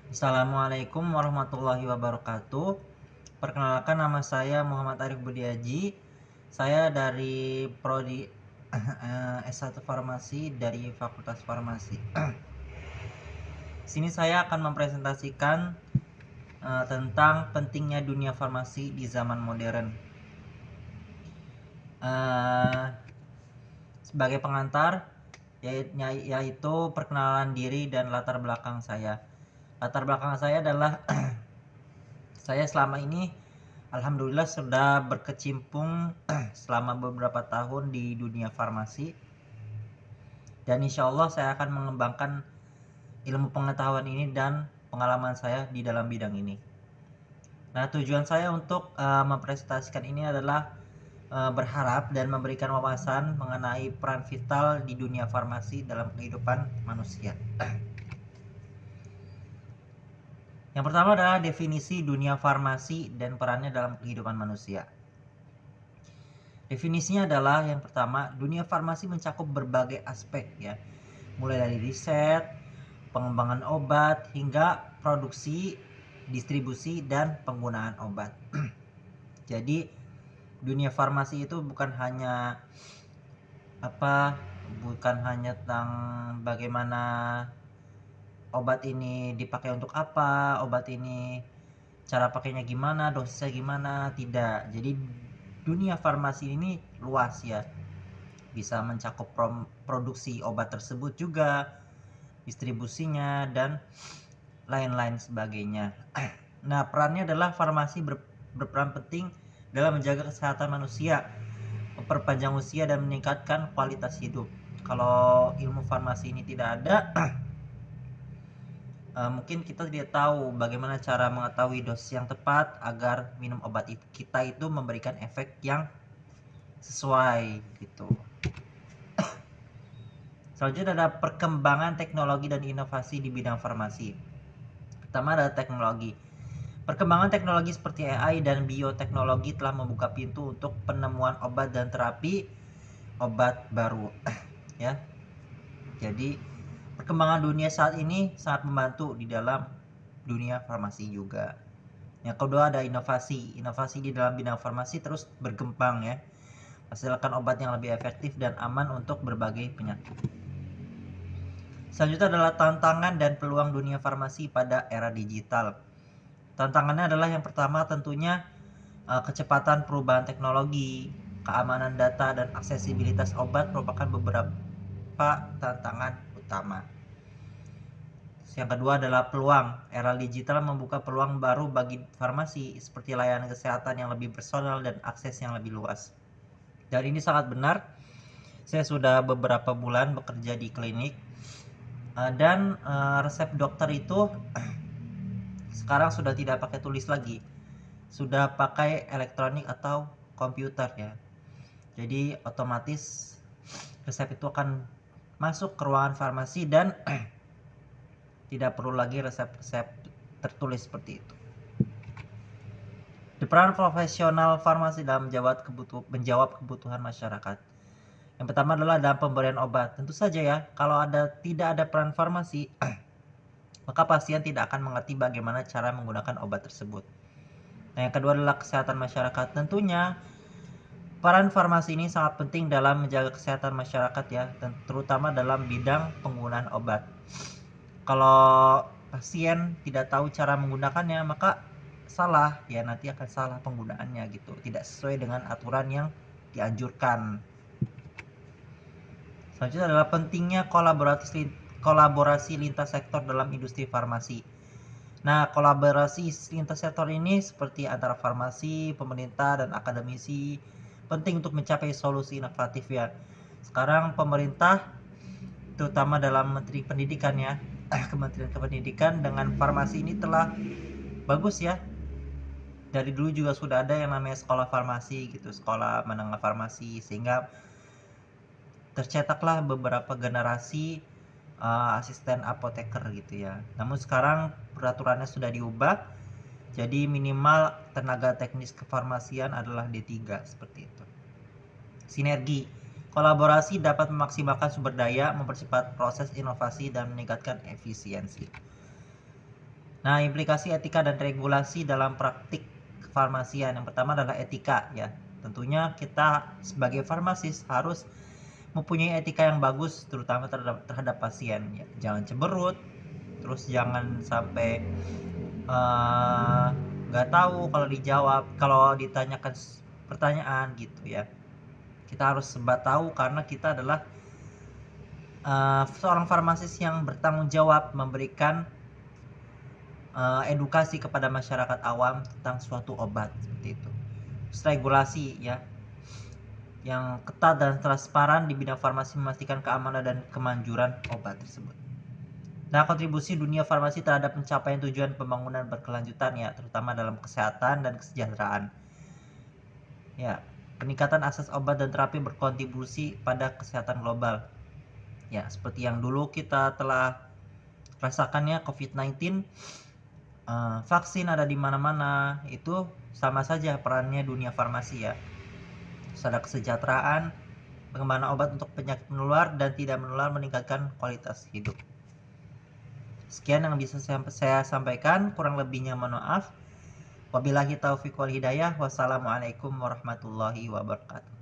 Assalamualaikum warahmatullahi wabarakatuh. Perkenalkan, nama saya Muhammad Arif Budiaji. Saya dari prodi S1 Farmasi dari Fakultas Farmasi. Sini saya akan mempresentasikan tentang pentingnya dunia farmasi di zaman modern. Sebagai pengantar yaitu perkenalan diri dan latar belakang saya. Latar belakang saya adalah saya selama ini alhamdulillah sudah berkecimpung selama beberapa tahun di dunia farmasi, dan insya Allah saya akan mengembangkan ilmu pengetahuan ini dan pengalaman saya di dalam bidang ini. Nah, tujuan saya untuk mempresentasikan ini adalah berharap dan memberikan wawasan mengenai peran vital di dunia farmasi dalam kehidupan manusia. Yang pertama adalah definisi dunia farmasi dan perannya dalam kehidupan manusia. Definisinya adalah, yang pertama, dunia farmasi mencakup berbagai aspek ya, mulai dari riset, pengembangan obat, hingga produksi, distribusi, dan penggunaan obat. Jadi dunia farmasi itu bukan hanya tentang bagaimana obat ini dipakai untuk apa, obat ini cara pakainya gimana, dosisnya gimana, tidak. Jadi dunia farmasi ini luas ya, bisa mencakup produksi obat tersebut juga, distribusinya, dan lain-lain sebagainya. Nah, perannya adalah farmasi berperan penting dalam menjaga kesehatan manusia, memperpanjang usia, dan meningkatkan kualitas hidup. Kalau ilmu farmasi ini tidak ada, mungkin kita tidak tahu bagaimana cara mengetahui dosis yang tepat agar minum obat kita itu memberikan efek yang sesuai gitu. Selanjutnya ada perkembangan teknologi dan inovasi di bidang farmasi. Pertama adalah teknologi. Perkembangan teknologi seperti AI dan bioteknologi telah membuka pintu untuk penemuan obat dan terapi obat baru. Ya. Jadi perkembangan dunia saat ini sangat membantu di dalam dunia farmasi juga. Yang kedua ada inovasi. Inovasi di dalam bidang farmasi terus berkembang ya, menghasilkan obat yang lebih efektif dan aman untuk berbagai penyakit. Selanjutnya adalah tantangan dan peluang dunia farmasi pada era digital. Tantangannya adalah, yang pertama tentunya kecepatan perubahan teknologi, keamanan data, dan aksesibilitas obat merupakan beberapa tantangan utama. Yang kedua adalah peluang. Era digital membuka peluang baru bagi farmasi, seperti layanan kesehatan yang lebih personal dan akses yang lebih luas. Dan ini sangat benar. Saya sudah beberapa bulan bekerja di klinik, dan resep dokter itu sekarang sudah tidak pakai tulis lagi, sudah pakai elektronik atau komputer ya. Jadi otomatis resep itu akan masuk ke ruangan farmasi dan tidak perlu lagi resep-resep tertulis seperti itu. Peran profesional farmasi dalam menjawab kebutuhan masyarakat. Yang pertama adalah dalam pemberian obat. Tentu saja ya, kalau tidak ada peran farmasi, maka pasien tidak akan mengerti bagaimana cara menggunakan obat tersebut. Nah, yang kedua adalah kesehatan masyarakat. Tentunya peran farmasi ini sangat penting dalam menjaga kesehatan masyarakat ya, dan terutama dalam bidang penggunaan obat. Kalau pasien tidak tahu cara menggunakannya, maka salah ya, nanti akan salah penggunaannya gitu, tidak sesuai dengan aturan yang dianjurkan. Selanjutnya adalah pentingnya kolaborasi lintas sektor dalam industri farmasi. Nah, kolaborasi lintas sektor ini seperti antara farmasi, pemerintah, dan akademisi penting untuk mencapai solusi inovatif ya. Sekarang pemerintah, terutama dalam Menteri Pendidikan ya, Kementerian Pendidikan dengan farmasi ini telah bagus ya. Dari dulu juga sudah ada yang namanya sekolah farmasi gitu, sekolah menengah farmasi, sehingga tercetaklah beberapa generasi asisten apoteker gitu ya. Namun sekarang peraturannya sudah diubah, jadi minimal tenaga teknis kefarmasian adalah D3 seperti itu. Sinergi. Kolaborasi dapat memaksimalkan sumber daya, mempercepat proses inovasi, dan meningkatkan efisiensi. Nah, implikasi etika dan regulasi dalam praktik kefarmasian. Yang pertama adalah etika ya. Tentunya kita sebagai farmasis harus mempunyai etika yang bagus terutama terhadap pasien ya. Jangan cemberut, terus jangan sampai nggak tahu kalau dijawab, kalau ditanyakan pertanyaan gitu ya. Kita harus serba tahu karena kita adalah seorang farmasis yang bertanggung jawab memberikan edukasi kepada masyarakat awam tentang suatu obat seperti itu. Terus regulasi ya yang ketat dan transparan di bidang farmasi memastikan keamanan dan kemanjuran obat tersebut. Nah, kontribusi dunia farmasi terhadap pencapaian tujuan pembangunan berkelanjutan ya, terutama dalam kesehatan dan kesejahteraan. Ya, peningkatan akses obat dan terapi berkontribusi pada kesehatan global. Ya, seperti yang dulu kita telah rasakannya COVID-19, vaksin ada di mana-mana, itu sama saja perannya dunia farmasi ya. Terus ada kesejahteraan, pengembangan obat untuk penyakit menular dan tidak menular meningkatkan kualitas hidup. Sekian yang bisa saya sampaikan, kurang lebihnya mohon maaf. Wabillahi taufiq wal hidayah. Wassalamualaikum warahmatullahi wabarakatuh.